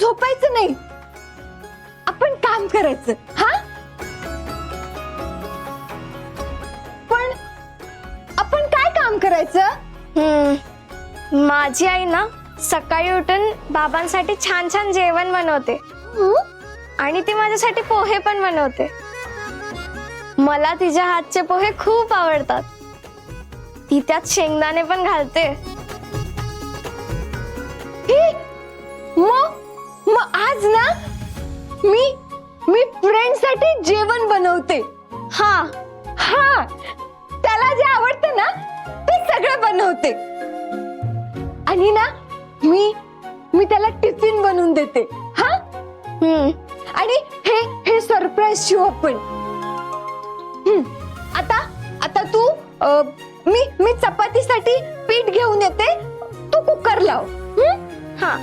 झोपायचं नाही, आपण काम करायचं. हा, पण आपण काय काम करायचं? माझी आई ना सकाळी उठून बाबांसाठी छान छान जेवण बनवते आणि ती माझ्यासाठी पोहे पण बनवते. मला तिच्या हातचे पोहे खूप आवडतात. ती त्यात शेंगदाणे पण घालते. मग आज ना मी फ्रेंड साठी जेवण बनवते. हा हा, त्याला जे आवडतं ना ते सगळं बनवते. आणि ना मी त्याला टिफिन बनवून देते. हा, आणि हे सरप्राईज शिव आपण. आता तू मी चपातीसाठी पीठ घेऊन येते, तू कुकर लाव. हा.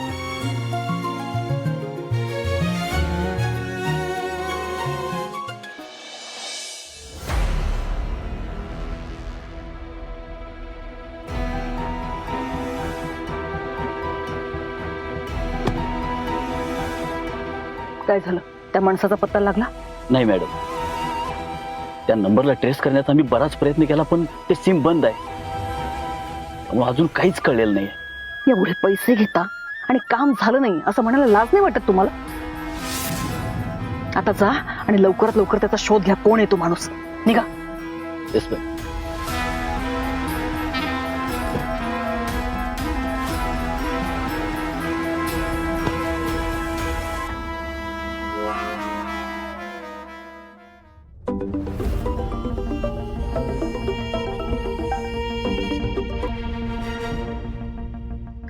काय झालं? त्या माणसाचा पत्ता लागला? नाही मॅडम, त्या नंबरला ट्रेस करण्याचा मी बराच प्रयत्न केला, पण ते सिम बंद आहे. त्यामुळे अजून काहीच कळलेलं नाही. एवढे पैसे घेता आणि काम झालं नाही असं म्हणायला लाज नाही वाटत तुम्हाला? आता जा आणि लवकरात लवकर त्याचा शोध घ्या. कोण आहे तो माणूस? निघा. Yes madam.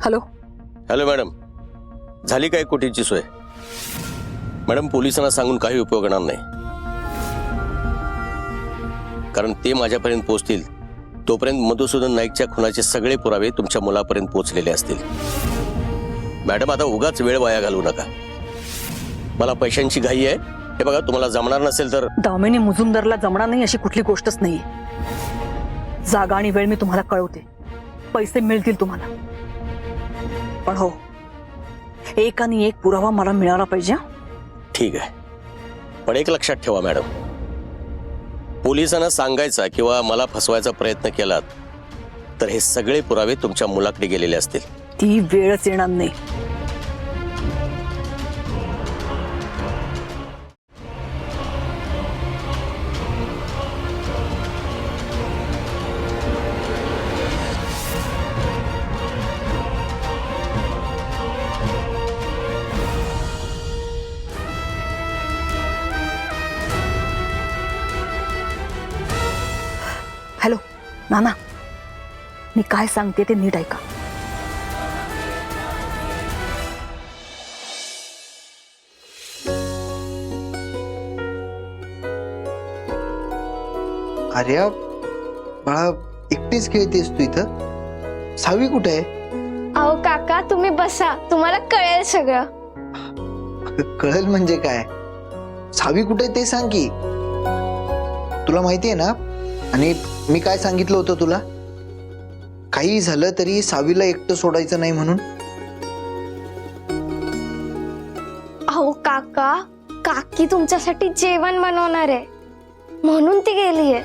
Hello. Hello madam, झाली काय कुटीची सोय? मॅडम, पोलिसांना सांगून काही उपयोग होणार नाही, कारण ते माझ्यापर्यंत पोहोचतील तोपर्यंत मधुसूदन नाईकच्या खुनाचे सगळे पुरावे तुमच्या मुलापर्यंत पोहोचलेले असतील. मॅडम, आता उगाच वेळ वाया घालवू नका. मला पैशांची घाई आहे. हे बघा, तुम्हाला जमणार नसेल तर. दामिनी मुजुमदारला जमणार नाही अशी कुठली गोष्टच नाहीये. जागा आणि वेळ मी तुम्हाला कळवते. पैसे मिळतील तुम्हाला, पण हो, एक आणि एक पुरावा मला मिळाला पाहिजे. ठीक आहे, पण एक लक्षात ठेवा मॅडम, पोलिसांना सांगायचा किंवा मला फसवायचा प्रयत्न केलात तर हे सगळे पुरावे तुमच्या मुलाकडे गेलेले असतील. ती वेळच येणार नाही. हॅलो नाना, मी काय सांगते ते नीट ऐका. आर्या, बाळा, एकटीच खेळतेस तू इथं? सावी कुठे आहे? अहो काका, तुम्ही बसा, तुम्हाला कळेल सगळं. कळेल म्हणजे काय? सावी कुठे आहे ते सांग की. तुला माहिती आहे ना, आणि मी काय सांगितलं होतं तुला? काही झालं तरी सावीला एकटं सोडायचं नाही म्हणून. अहो काका, काकी तुमच्यासाठी जेवण बनवणार आहे म्हणून ती गेलीये.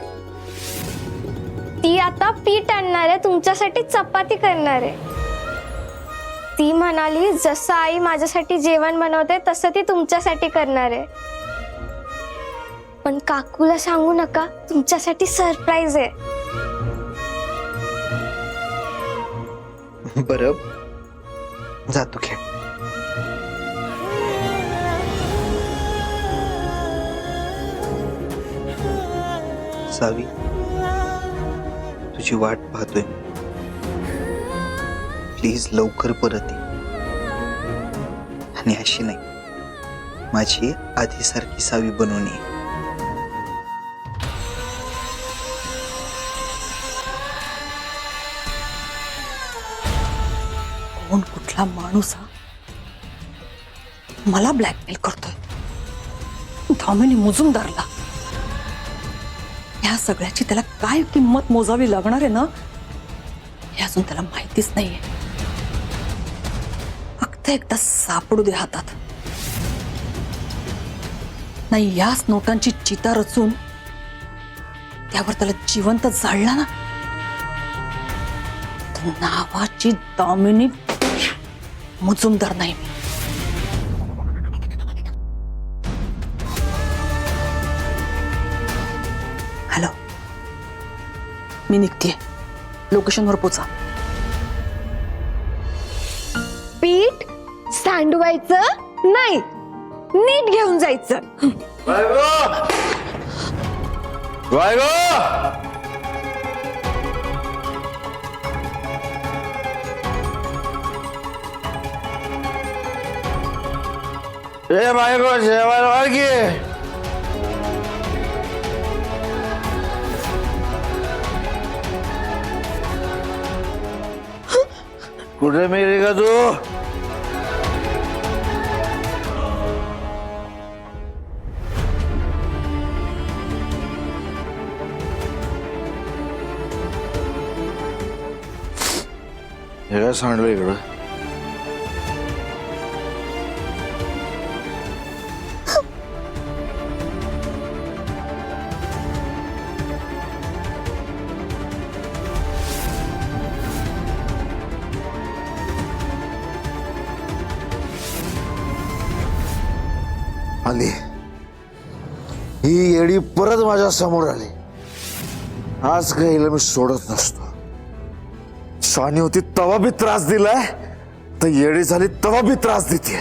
ती आता पीठ आणणार आहे, तुमच्यासाठी चपाती करणार आहे. ती म्हणाली जसं आई माझ्यासाठी जेवण बनवते तसं ती तुमच्यासाठी करणार आहे. पण काकूला सांगू नका, तुमच्यासाठी सरप्राईज आहे. बरं, जातो खेळ. सावी, तुझी वाट पाहतोय. प्लीज लवकर परत ये. आणि अशी नाही, माझी आधीसारखी सावी बनवून ये. कोण कुठला माणूस हा मला ब्लॅकमेल करतोय? दामिनी मुजुमदारला. या सगळ्याची त्याला काय किंमत मोजावी लागणार आहे ना, हे अजून त्याला माहितीच नाहीये. फक्त एकदा सापडू दे हातात. नाही याच नोटांची चिता रचून त्यावर त्याला जिवंत जाळला ना, तर नावाची दामिनी मुजुमदार नाही मी. हॅलो, मी निघतेय. लोकेशनवर पोचा. पीठ सांडवायचं नाही, नीट घेऊन जायचं. ए बायको जेवायला वाढ की. कुठे मेली का तू? हे काय सांडलं इकडं? आली ही येडी परत माझ्या समोर आली. आज काय हिला मी सोडत नसतो. शानी होती तवा बी त्रास दिलाय, तर येडी झाली तवा बी त्रास देते.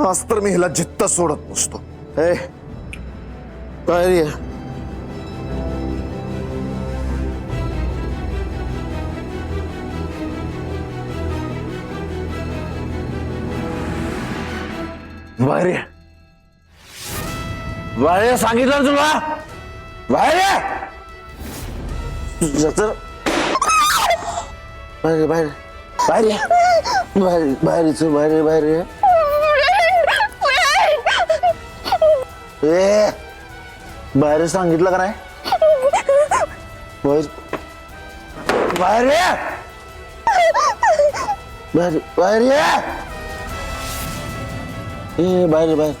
आज तर मी हिला जित्ता सोडत नसतो. ए काय रे? बाहेर ये. बाहेर ये, सांगितलं ना तुला. बाहेर ये. तुझं तर बाहेर बाहेर बाहेर ये. बाहेर बाहेर बाहेर ये. ए बाहेर सांगितलं का नाही? बाहेर बाहेर ये. बाहेर बाहेर ये. ए बाहेर बाहेर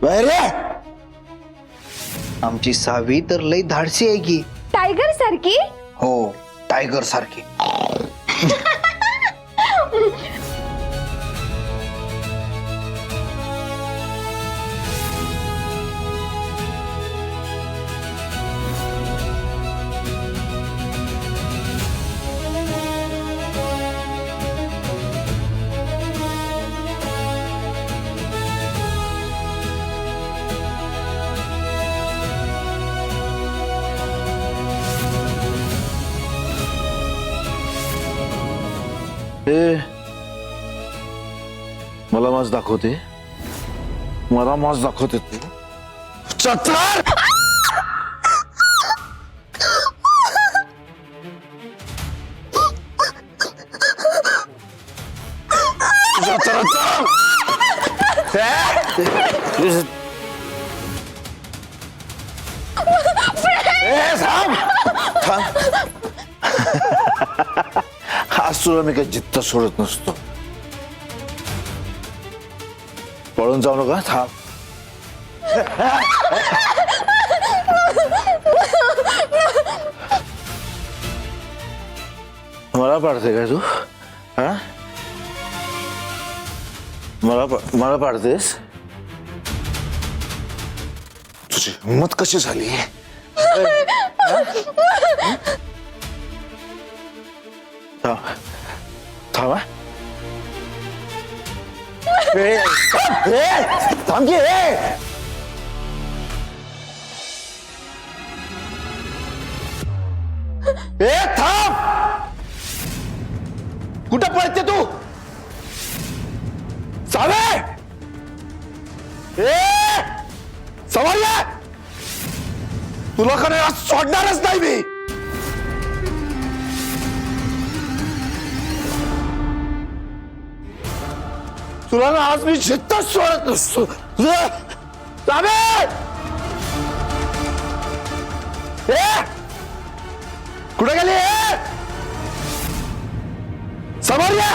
बाहेर ये. आमची सावी तर लई धाडसी आहे की. टायगर सारखी. हो, टायगर सारखी. ए मला मास दाखवते. मला मास दाखवते तू. चतर आज तुला मी काही जित्ता सोडत नसतो. पळून जाऊ नका. थांब. मला पाडते काय तू? हा मला पाडतेस? तुझी हिंमत कशी झाली? थांबा. थांब की. थांब. कुठं पळते तू? सावे समजलं? तुला का नाही सोडणारच नाही मी. तुला ना आज मी जित्ताच सोडत नसतो. कुठे गेली? समोर या.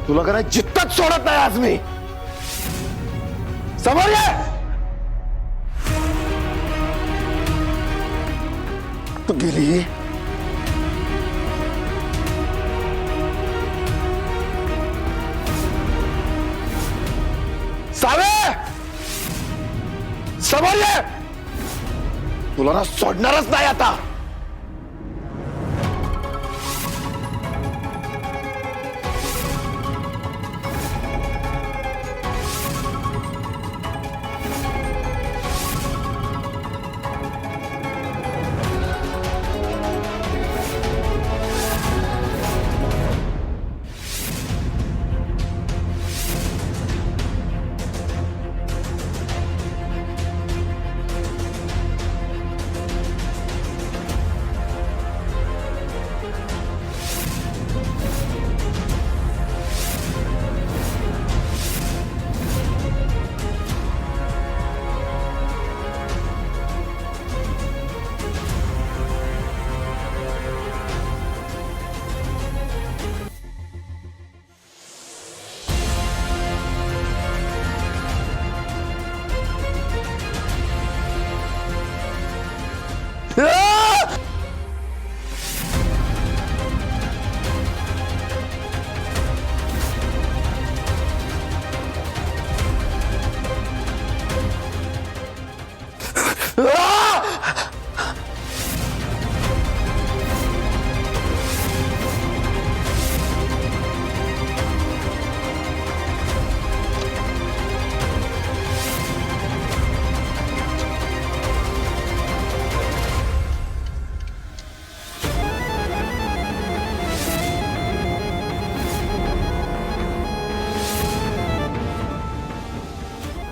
तुला का नाही जित्तच सोडत नाही आज मी. समोर ये. तू गेली. सावे समोर ये. तुला ना सोडणारच नाही आता.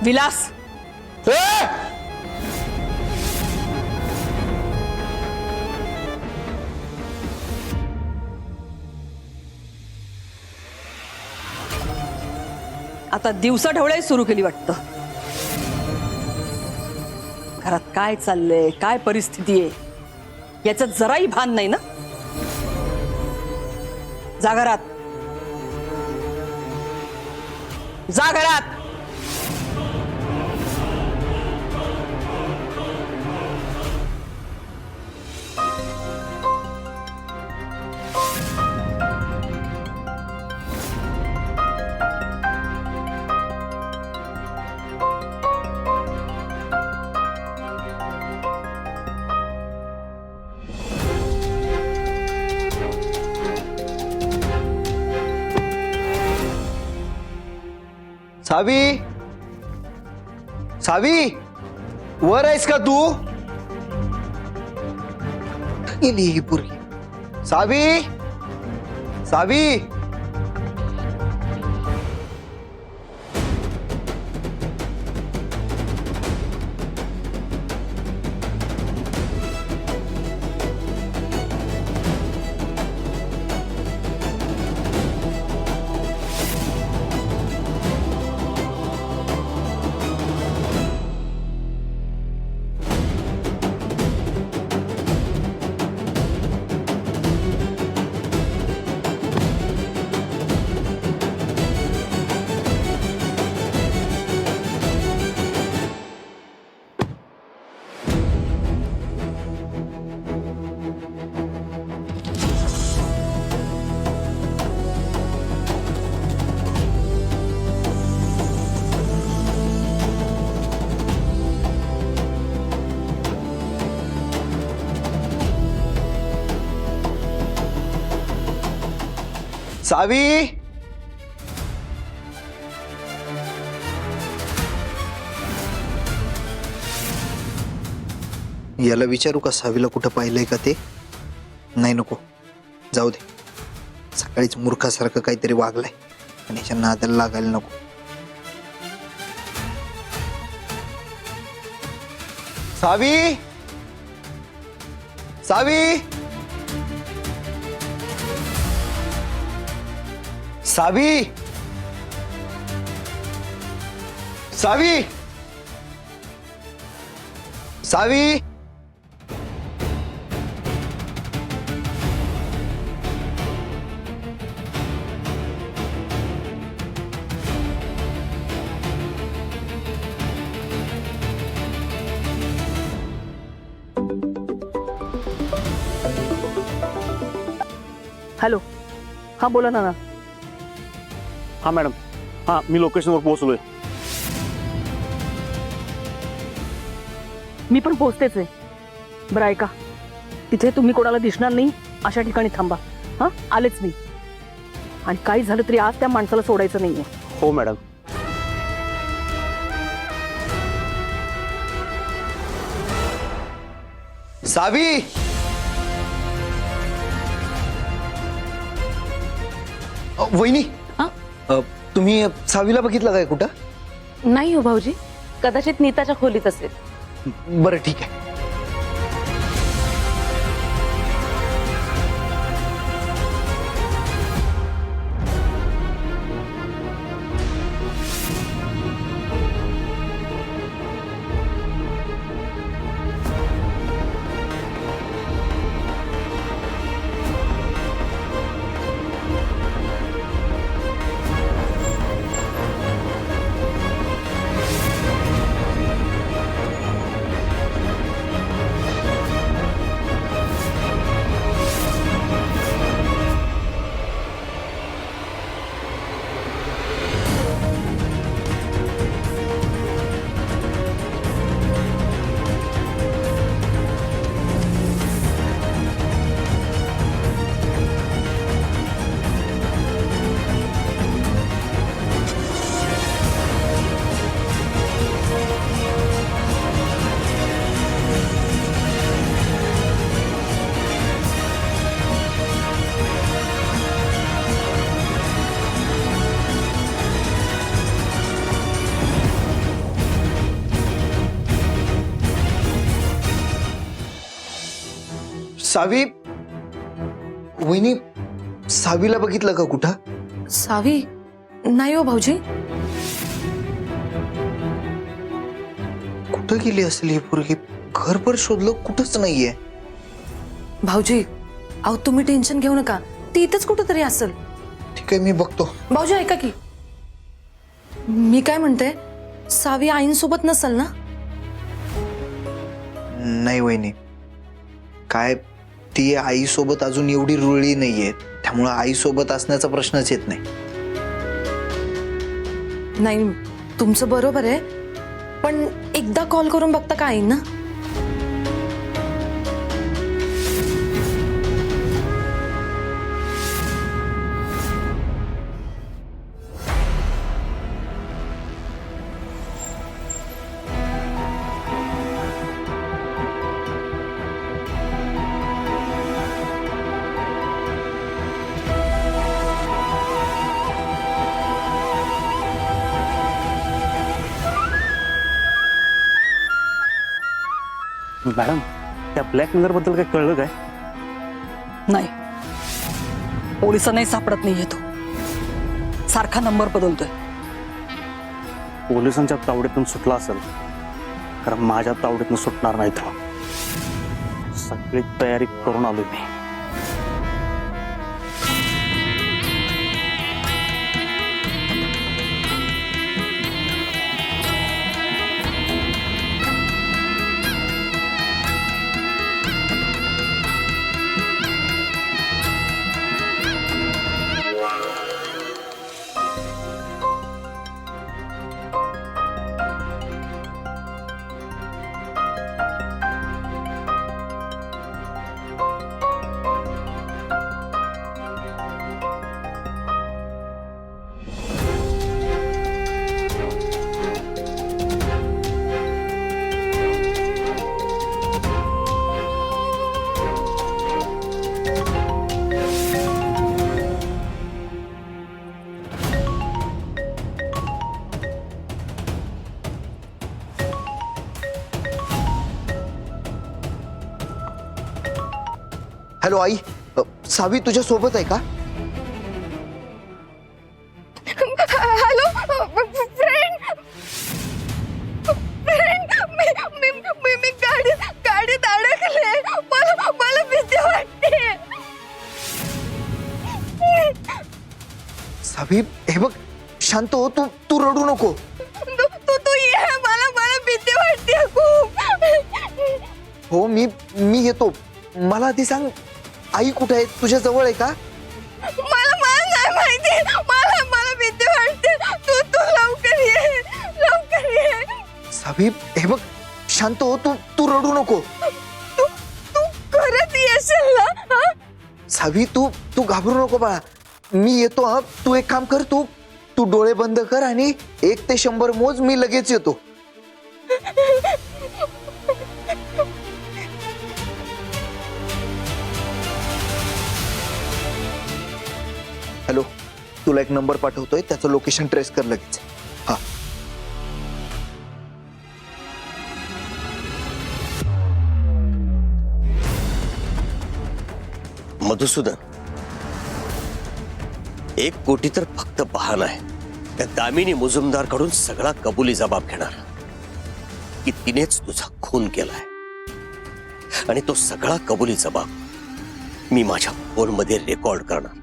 विलास, आता दिवसा ढवळाई सुरू केली वाटतं. घरात काय चाललंय, काय परिस्थिती आहे याचं जराही भान नाही ना. जा घरात, जा घरात. सावी, सावी, वर आहेस का तू? गेली ही पोरगी. सावी, सावी. सावी, याला विचारू का सावीला कुठं पाहिलंय का ते? नाही, नको, जाऊ दे. सकाळीच मूर्खासारखं काहीतरी वागलाय आणि याच्या नादाला लागायला नको. सावी, सावी, सावी, सावी, सावी. हा बोला ना. हा मॅडम, हा मी लोकेशनवर पोहोचलोय. मी पण पोहोचतेच आहे. बरं ऐका, तिथे तुम्ही कोणाला दिसणार नाही अशा ठिकाणी थांबा. हा आलेच मी. आणि काही झालं तरी आज त्या माणसाला सोडायचं नाहीये. हो मॅडम. सावी, वहिनी, तुम्ही सावीला बघितलं काय कुठं? नाही हो भाऊजी, कदाचित नीताच्या खोलीत असेल. बरं ठीक आहे. सावी, वहिनी, सावीला बघितलं का कुठं? सावी नाही हो भाऊजी. कुठं गेली असेल ही पोरगी? घरभर शोधलं, कुठंच नाहीये. भाऊजी, अहो तुम्ही टेन्शन घेऊ नका, ती इथंच कुठंतरी असेल. ठीक आहे, मी बघतो. भाऊजी ऐका की, मी काय म्हणते, सावी आईंसोबत नसेल ना? नाही वहिनी, काय ती आई सोबत अजून एवढी रुळली नाहीये, त्यामुळे आई सोबत असण्याचा प्रश्नच येत नाही. नाही, तुमचं बरोबर आहे, पण एकदा कॉल करून बघता का आईंना? मॅडम, त्या ब्लॅक मेलर बद्दल काय कळलं काय? नाही, पोलिसांनाही सापडत नाहीये तो. सारखा नंबर बदलतोय. पोलिसांच्या तावडीतून सुटला असेल, कारण माझ्या तावडीतून सुटणार नाही तो. सगळी तयारी करून आलोय मी. हॅलो आई, सावी तुझ्या सोबत आहे का? हॅलो फ्रेंड, मी गाडीत अडकले. मला भीती वाटते. सावी, हे बघ, शांत हो. तू रडू नको. तू ये, मला भीती वाटते खूप. हो, मी येतो. मला आधी सांग, आई कुठे आहे? तुझ्या जवळ आहे का? मला सावी हे बघ, शांत हो, तू तू रडू नको. तू खरंच येशील ना? हा? सावी तू तू घाबरू नको बाळा, मी येतो. हा, तू एक काम कर, तू तू डोळे बंद कर आणि 1 ते 100 मोज, मी लगेच येतो. हॅलो, तुला एक नंबर पाठवतोय, त्याचं लोकेशन ट्रेस कर लगेच. हा. मधुसूदन, 1 कोटी तर फक्त बहाणा आहे. त्या दामिनी मुजुमदार कडून सगळा कबुली जबाब घेणार की तिनेच तुझा खून केलाय, आणि तो सगळा कबुली जबाब मी माझ्या फोनमध्ये रेकॉर्ड करणार.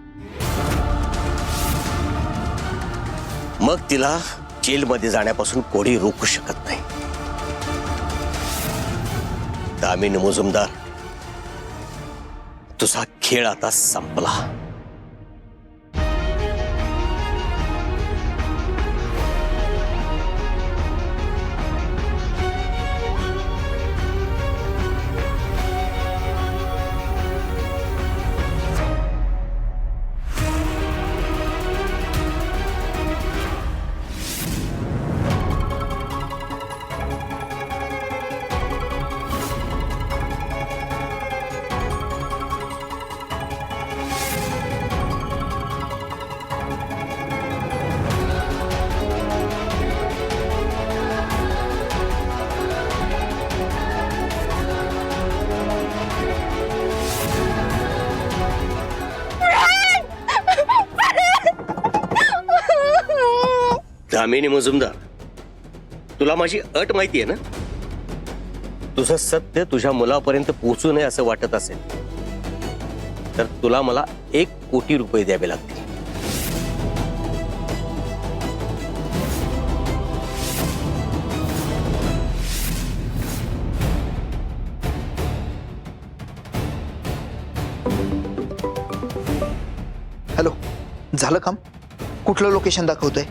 मग तिला जेलमध्ये जाण्यापासून कोणी रोखू शकत नाही. दामिनी मुजुमदार, तुझा खेळ आता संपला. दामिनी मुजुमदार, तुला माझी अट माहिती आहे ना? तुझं सत्य तुझ्या मुलापर्यंत पोहोचू नये असं वाटत असेल तर तुला मला 1 कोटी रुपये द्यावे लागतील. हॅलो, झालं काम? कुठलं लोकेशन दाखवतंय?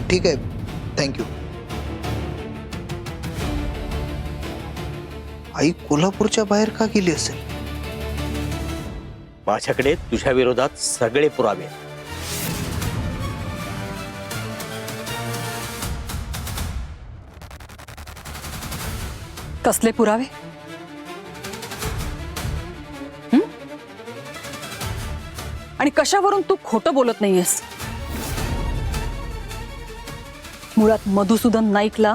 ठीक आहे, थँक्यू. आई कोल्हापूरच्या बाहेर का गेली असेल? माझ्याकडे तुझ्या विरोधात सगळे पुरावे आहेत. कसले पुरावे? आणि कशावरून तू खोटं बोलत नाहीयेस? मुळात मधुसूदन नाईकला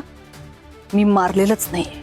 मी मारलेलंच नाहीये.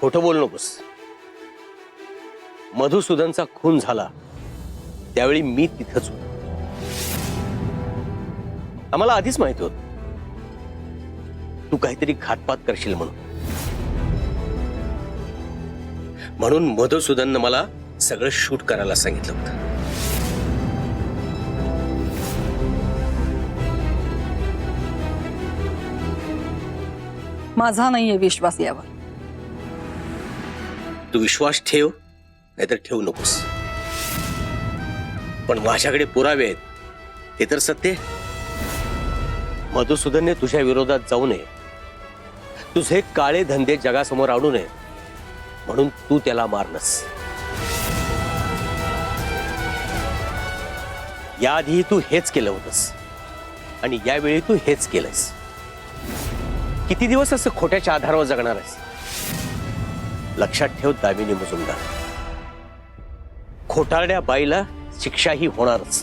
खोटं बोल नकोस. मधुसूदनचा खून झाला त्यावेळी मी तिथंच होतो. आम्हाला आधीच माहिती होत तू काहीतरी घातपात करशील म्हणून मधुसूदननं मला सगळं शूट करायला सांगितलं होतं. माझा नाहीये विश्वास यावर. तू विश्वास ठेव नाहीतर ठेवू नकोस, पण माझ्याकडे पुरावे आहेत, ते तर सत्य. मधुसूदनने तुझ्या विरोधात जाऊ नये, तुझे काळे धंदे जगासमोर आणू नये म्हणून तू त्याला मारलंस. याआधी तू हेच केलं होतंस आणि यावेळी तू हेच केलंस. किती दिवस असं खोट्याच्या आधारावर जगणार आहेस? लक्षात ठेव दामिनी मुजुमदार, खोटारड्या बाईला शिक्षा ही होणारच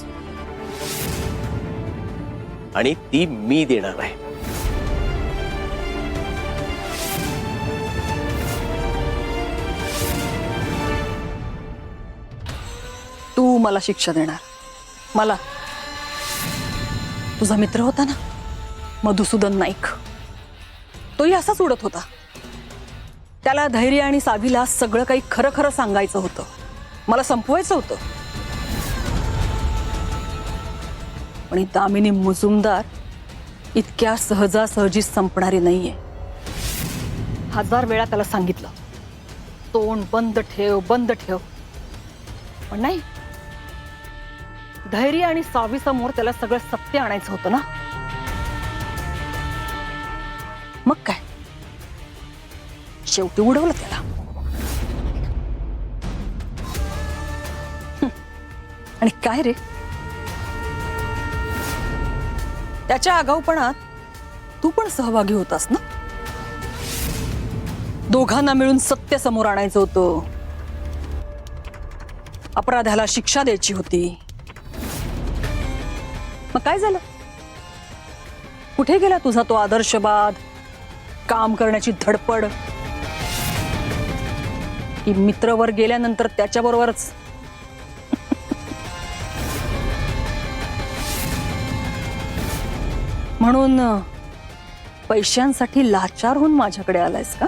आणि ती मी देणार आहे. तू मला शिक्षा देणार? मला? तुझा मित्र होता ना, मधुसूदन नाईक तोही असाच उडत होता. त्याला धैर्य आणि सावीला सगळं काही खरं खरं सांगायचं होतं, मला संपवायचं होतं. पण ही दामिनी मुजुमदार इतक्या सहजासहजी संपणारी नाहीये. 1000 वेळा त्याला सांगितलं, तोंड बंद ठेव बंद ठेव, पण नाही. धैर्य आणि सावी समोर त्याला सगळं सत्य आणायचं होतं ना. मग काय, शेवटी उडवलं त्याला. आणि काय रे, त्याच्या आगाऊपणात तू पण सहभागी होतास ना. दोघांना मिळून सत्य समोर आणायचं होतं, अपराधाला शिक्षा द्यायची होती. मग काय झालं, कुठे गेला तुझा तो आदर्शवाद, काम करण्याची धडपड? की मित्रवर गेल्यानंतर त्याच्याबरोबरच म्हणून पैशांसाठी लाचार होऊन माझ्याकडे आलायस का?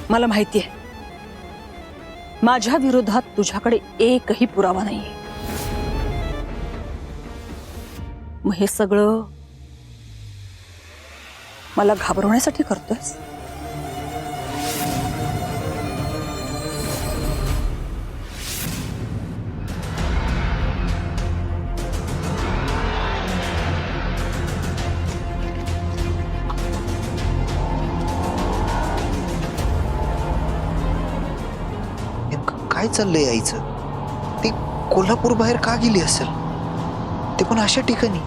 मला माहितीये माझ्या विरोधात तुझ्याकडे एकही पुरावा नाही. मग हे सगळं मला घाबरवण्यासाठी करतोयस? नेमकं काय चाललंय आईचं? ती कोल्हापूर बाहेर का गेली असेल, ते पण अशा ठिकाणी?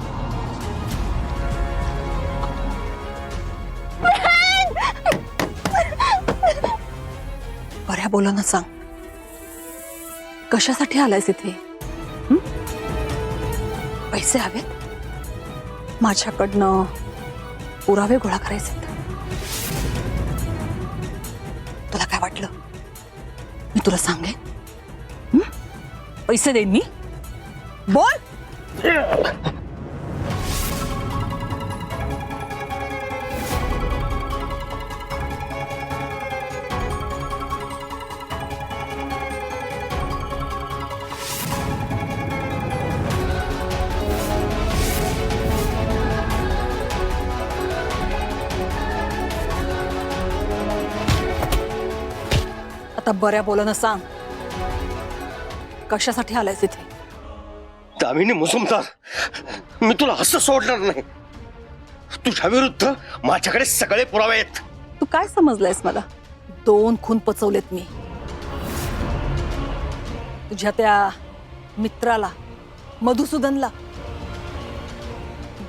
बऱ्या बोलानं सांग, कशासाठी आलायस इथे? हं? पैसे हवेत? माझ्याकडनं पुरावे गोळा करायचे. तुला काय वाटलं मी तुला सांगेन? हं? पैसे देईन मी, बोल. आता बऱ्या बोलानं सांग, कशासाठी आलायस इथे? दामिनी मुजुमदार, मी तुला असं सोडणार नाही. तुझ्या विरुद्ध माझ्याकडे सगळे पुरावे आहेत. तू काय समजलायस मला? 2 खून पचवलेत मी. तुझ्या त्या मित्राला मधुसूदनला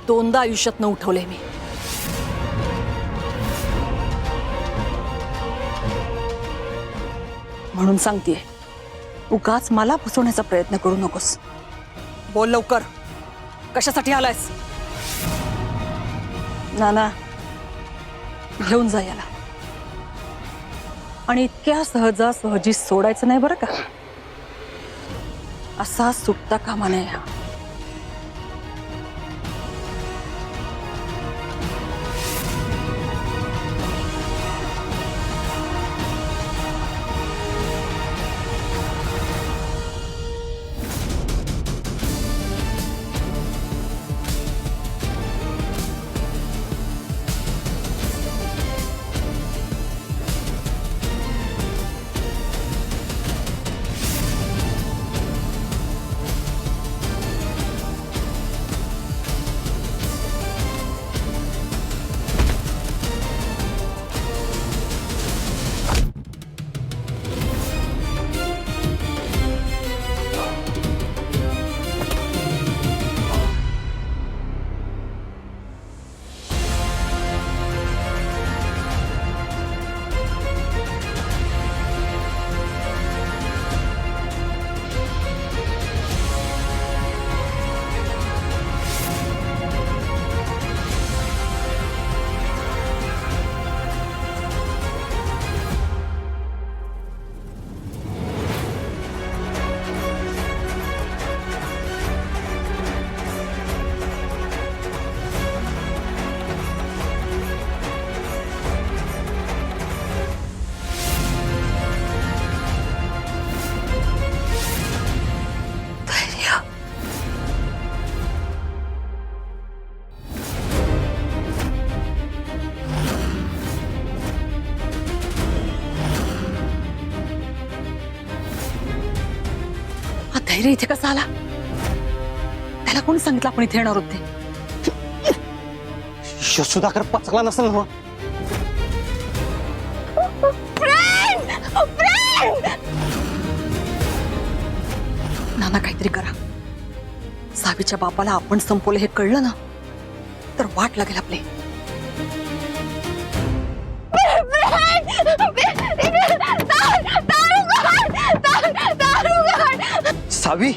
2दा आयुष्यात न उठवले मी. म्हणून सांगतेय, उगाच मला फसवण्याचा प्रयत्न करू नकोस. बोल लवकर, कशासाठी आलायस? नाना घेऊन जा याला, आणि इतक्या सहजासहजी सोडायचं नाही बरं का. असा सुटता कामा नये हा. धैर्य इथे कसा आला? त्याला कोणी सांगितलं आपण इथे येणार होते? सुधाकर पचकला नसेल ना. नाना काहीतरी करा. सावीच्या बापाला आपण संपवलं हे कळलं ना तर वाट लागेल आपली. सावी